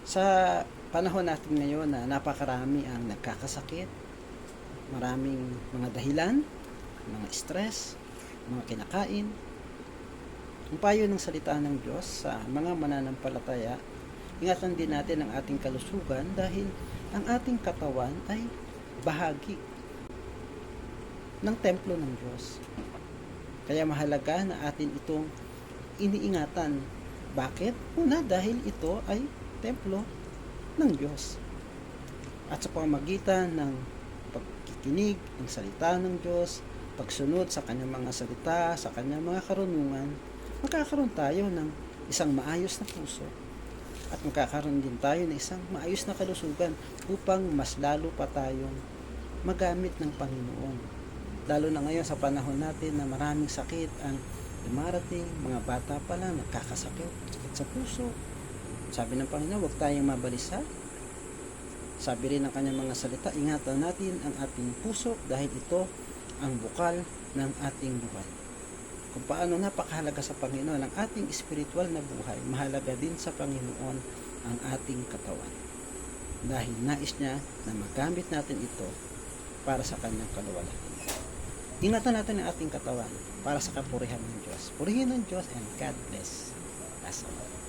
Sa panahon natin ngayon na napakarami ang nagkakasakit, maraming mga dahilan, mga stress, mga kinakain. Ang payo ng salita ng Diyos sa mga mananampalataya, ingatan din natin ang ating kalusugan dahil ang ating katawan ay bahagi ng templo ng Diyos. Kaya mahalaga na atin itong iniingatan. Bakit? Una, dahil ito ay templo ng Diyos. At sa pamamagitan ng pagkikinig ng salita ng Diyos, pagsunod sa kanyang mga salita, sa kanyang mga karunungan, magkakaroon tayo ng isang maayos na puso at magkakaroon din tayo ng isang maayos na kalusugan upang mas lalo pa tayong magamit ng Panginoon. Lalo na ngayon sa panahon natin na maraming sakit ang dumarating, mga bata pa lang nagkakasakit, sakit sa puso. Sabi ng Panginoon, huwag tayong mabalisa. Sabi rin ng kanyang mga salita, ingatan natin ang ating puso dahil ito ang bukal ng ating buhay. Kung paano napakahalaga sa Panginoon ang ating spiritual na buhay, mahalaga din sa Panginoon ang ating katawan. Dahil nais niya na magamit natin ito para sa kanyang kaluwalhatian. Ingatan natin ang ating katawan para sa kapurihan ng Diyos. Purihin ng Diyos and God bless us all.